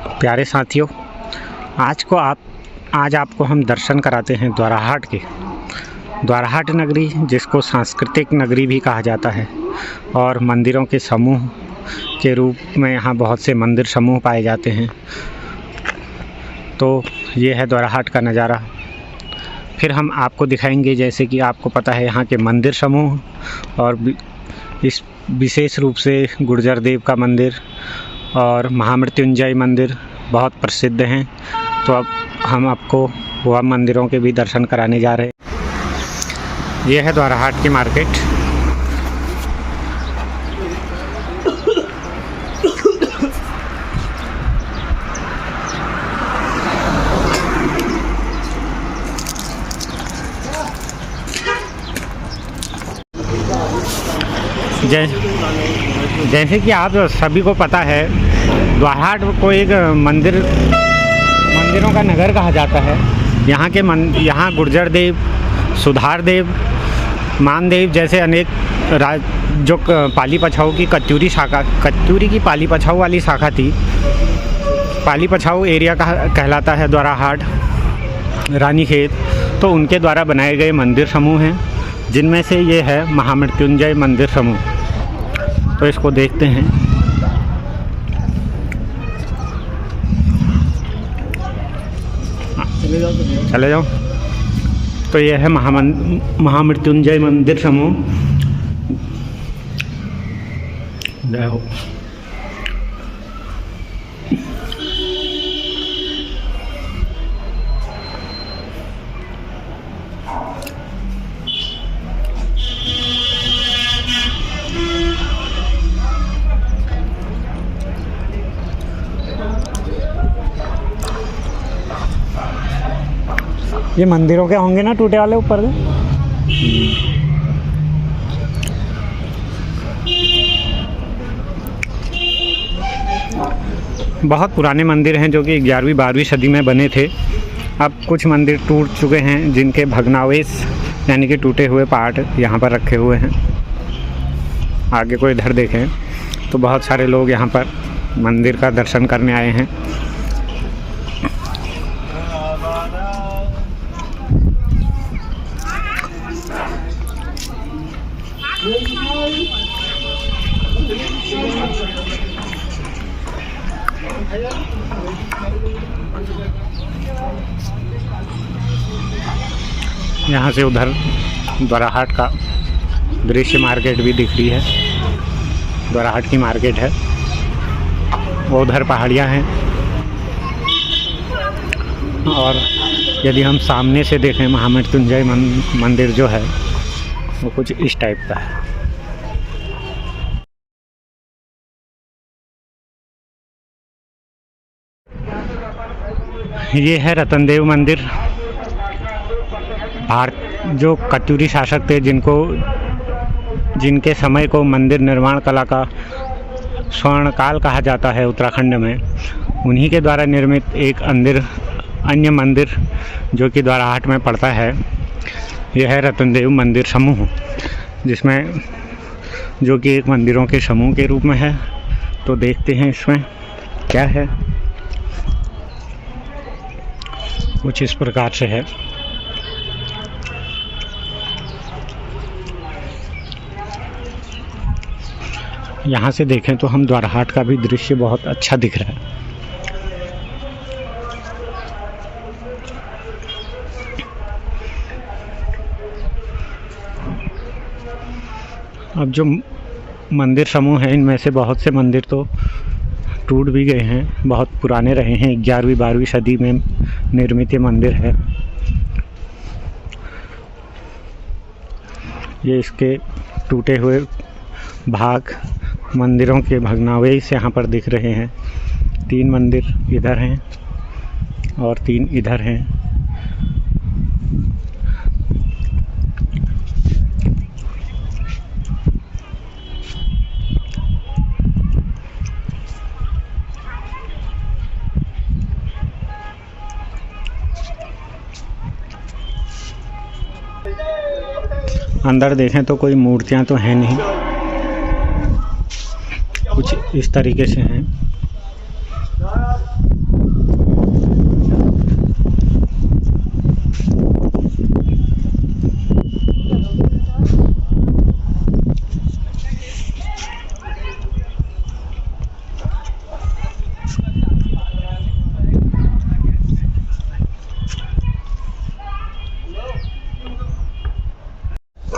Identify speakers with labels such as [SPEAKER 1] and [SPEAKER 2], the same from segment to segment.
[SPEAKER 1] प्यारे साथियों, आज आपको हम दर्शन कराते हैं द्वाराहाट के। द्वाराहाट नगरी, जिसको सांस्कृतिक नगरी भी कहा जाता है, और मंदिरों के समूह के रूप में यहाँ बहुत से मंदिर समूह पाए जाते हैं। तो ये है द्वाराहाट का नज़ारा। फिर हम आपको दिखाएंगे, जैसे कि आपको पता है, यहाँ के मंदिर समूह, और इस विशेष रूप से गुर्जर देव का मंदिर और महामृत्युंजय मंदिर बहुत प्रसिद्ध हैं। तो अब हम आपको वह मंदिरों के भी दर्शन कराने जा रहे हैं। यह है द्वाराहाट की मार्केट। जैसे कि आप सभी को पता है, द्वाराहाट को एक मंदिरों का नगर कहा जाता है। यहाँ गुर्जर देव, सुधार देव, मानदेव जैसे अनेक जो पाली पछाऊ की कत्यूरी की पाली पछाऊ वाली शाखा थी। पाली पछाऊ एरिया कहलाता है द्वाराहाट, रानीखेत। तो उनके द्वारा बनाए गए मंदिर समूह हैं, जिनमें से ये है महामृत्युंजय मंदिर समूह। तो इसको देखते हैं। चले जाओ। तो यह है महामृत्युंजय मंदिर समूह। जय हो। ये मंदिरों के होंगे ना, टूटे वाले ऊपर से। बहुत पुराने मंदिर हैं, जो कि 11वीं-12वीं सदी में बने थे। अब कुछ मंदिर टूट चुके हैं, जिनके भग्नावशेष यानी कि टूटे हुए पार्ट यहाँ पर रखे हुए हैं। आगे को इधर देखें तो बहुत सारे लोग यहाँ पर मंदिर का दर्शन करने आए हैं। यहाँ से उधर द्वाराहाट का दृश्य मार्केट भी दिख रही है। द्वाराहाट की मार्केट है, वो उधर पहाड़ियाँ हैं। और यदि हम सामने से देखें, महामृत्युंजय मंदिर जो है वो कुछ इस टाइप का है। ये है रतनदेव मंदिर। जो कत्यूरी शासक थे, जिनके समय को मंदिर निर्माण कला का स्वर्णकाल कहा जाता है उत्तराखंड में, उन्हीं के द्वारा निर्मित एक अन्य मंदिर जो कि द्वाराहाट में पड़ता है, यह है रतनदेव मंदिर समूह, जिसमें जो कि एक मंदिरों के समूह के रूप में है। तो देखते हैं इसमें क्या है। कुछ इस प्रकार से है। यहाँ से देखें तो हम द्वाराहाट का भी दृश्य बहुत अच्छा दिख रहा है। अब जो मंदिर समूह हैं, इनमें से बहुत से मंदिर तो टूट भी गए हैं, बहुत पुराने रहे हैं। 11वीं-12वीं सदी में निर्मित ये मंदिर है। ये इसके टूटे हुए भाग, मंदिरों के भग्नावशेष यहाँ पर दिख रहे हैं। 3 मंदिर इधर हैं और 3 इधर हैं। अंदर देखें तो कोई मूर्तियां तो हैं नहीं, कुछ इस तरीके से हैं।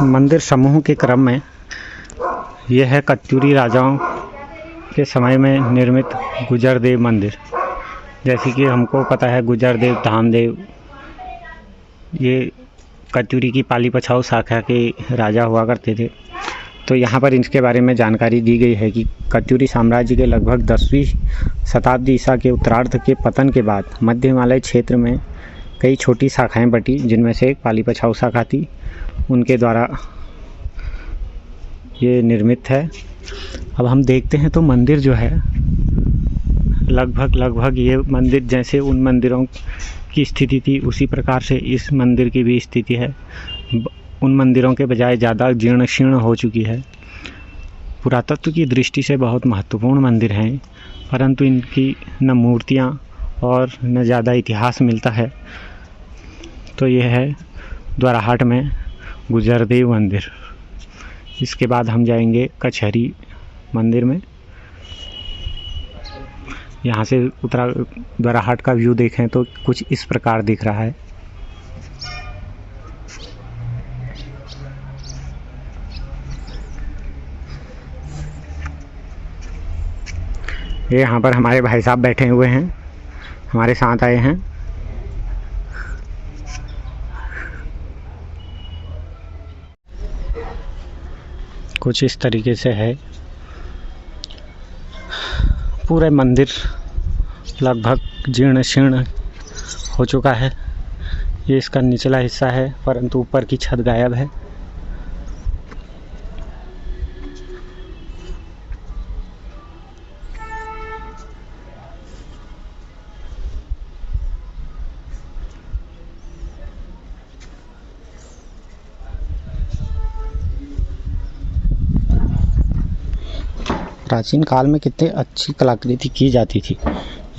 [SPEAKER 1] मंदिर समूह के क्रम में यह है कत्यूरी राजाओं के समय में निर्मित गुर्जरदेव मंदिर। जैसे कि हमको पता है गुर्जरदेव धामदेव ये कत्यूरी की पाली पछाऊ शाखा के राजा हुआ करते थे। तो यहाँ पर इनके बारे में जानकारी दी गई है कि कत्यूरी साम्राज्य के लगभग 10वीं शताब्दी ईसा के उत्तरार्ध के पतन के बाद मध्य हिमालय क्षेत्र में कई छोटी शाखाएं बटी, जिनमें से एक पाली पछाऊ शाखा थी, उनके द्वारा ये निर्मित है। अब हम देखते हैं तो मंदिर जो है लगभग ये मंदिर जैसे उन मंदिरों की स्थिति थी उसी प्रकार से इस मंदिर की भी स्थिति है। उन मंदिरों के बजाय ज़्यादा जीर्ण शीर्ण हो चुकी है। पुरातत्व की दृष्टि से बहुत महत्वपूर्ण मंदिर हैं, परंतु इनकी न मूर्तियाँ और न ज़्यादा इतिहास मिलता है। तो यह है द्वाराहाट में गुर्जरदेव मंदिर। इसके बाद हम जाएंगे कचहरी मंदिर में। यहाँ से द्वाराहाट का व्यू देखें तो कुछ इस प्रकार दिख रहा है। ये यहाँ पर हमारे भाई साहब बैठे हुए हैं, हमारे साथ आए हैं। कुछ इस तरीके से है। पूरे मंदिर लगभग जीर्ण शीर्ण हो चुका है। ये इसका निचला हिस्सा है, परंतु ऊपर की छत गायब है। प्राचीन काल में कितनी अच्छी कलाकृति की जाती थी।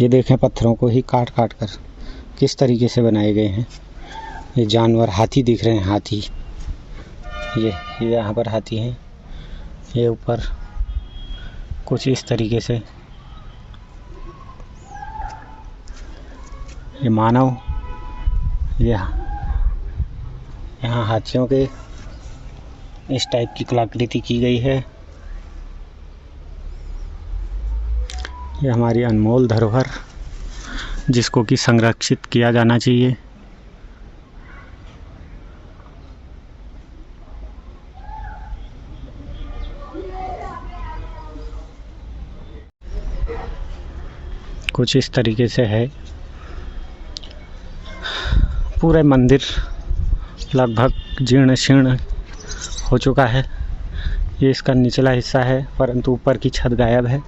[SPEAKER 1] ये देखें, पत्थरों को ही काट काट कर किस तरीके से बनाए गए हैं। ये जानवर हाथी दिख रहे हैं, हाथी। ये यहाँ पर हाथी हैं। ये ऊपर कुछ इस तरीके से ये मानव, यहाँ हाथियों के इस टाइप की कलाकृति की गई है। ये हमारी अनमोल धरोहर जिसको कि संरक्षित किया जाना चाहिए। कुछ इस तरीके से है। पूरे मंदिर लगभग जीर्ण शीर्ण हो चुका है। ये इसका निचला हिस्सा है, परंतु ऊपर की छत गायब है।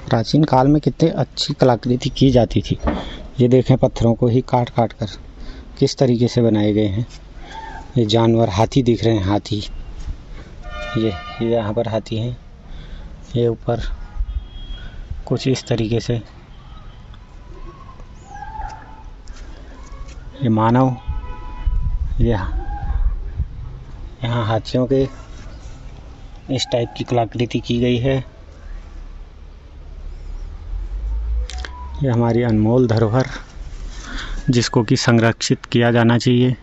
[SPEAKER 1] प्राचीन काल में कितनी अच्छी कलाकृति की जाती थी। ये देखें, पत्थरों को ही काट काट कर किस तरीके से बनाए गए हैं। ये जानवर हाथी दिख रहे हैं, हाथी। ये यहाँ पर हाथी हैं। ये ऊपर कुछ इस तरीके से ये मानव, यहाँ हाथियों के इस टाइप की कलाकृति की गई है। ये हमारी अनमोल धरोहर जिसको कि संरक्षित किया जाना चाहिए।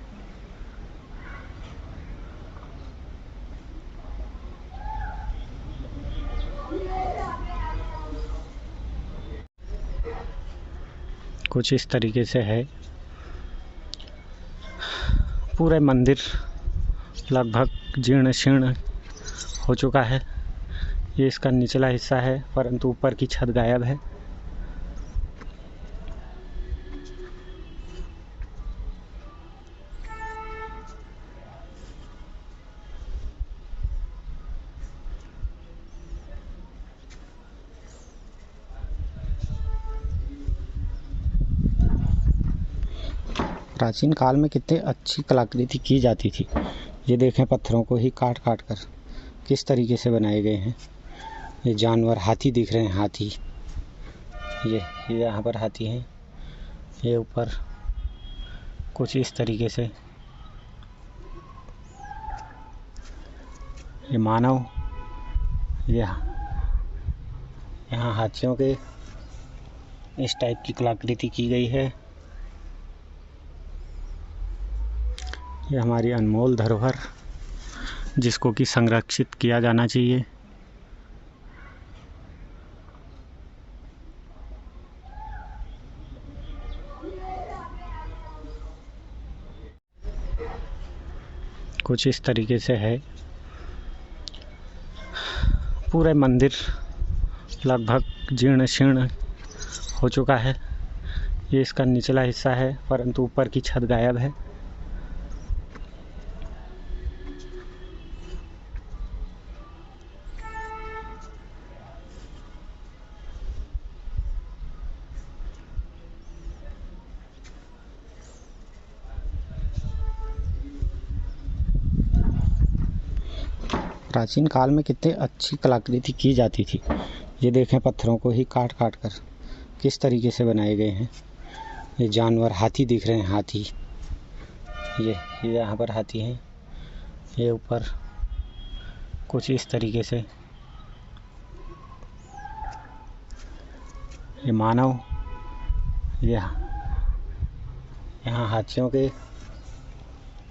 [SPEAKER 1] कुछ इस तरीके से है। पूरे मंदिर लगभग जीर्ण शीर्ण हो चुका है। ये इसका निचला हिस्सा है, परंतु ऊपर की छत गायब है। प्राचीन काल में कितनी अच्छी कलाकृति की जाती थी। ये देखें, पत्थरों को ही काट काट कर किस तरीके से बनाए गए हैं। ये जानवर हाथी दिख रहे हैं, हाथी। ये यहाँ पर हाथी हैं। ये ऊपर कुछ इस तरीके से ये मानव यहाँ हाथियों के इस टाइप की कलाकृति की गई है। ये हमारी अनमोल धरोहर जिसको कि संरक्षित किया जाना चाहिए। कुछ इस तरीके से है। पूरे मंदिर लगभग जीर्ण शीर्ण हो चुका है। ये इसका निचला हिस्सा है, परंतु ऊपर की छत गायब है। प्राचीन काल में कितनी अच्छी कलाकृति की जाती थी। ये देखें, पत्थरों को ही काट काट कर किस तरीके से बनाए गए हैं। ये जानवर हाथी दिख रहे हैं, हाथी ये यहाँ पर हाथी हैं। ये ऊपर कुछ इस तरीके से ये मानव यहाँ हाथियों के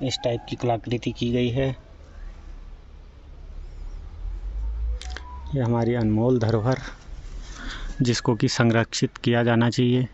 [SPEAKER 1] इस टाइप की कलाकृति की गई है। ये हमारी अनमोल धरोहर जिसको कि संरक्षित किया जाना चाहिए।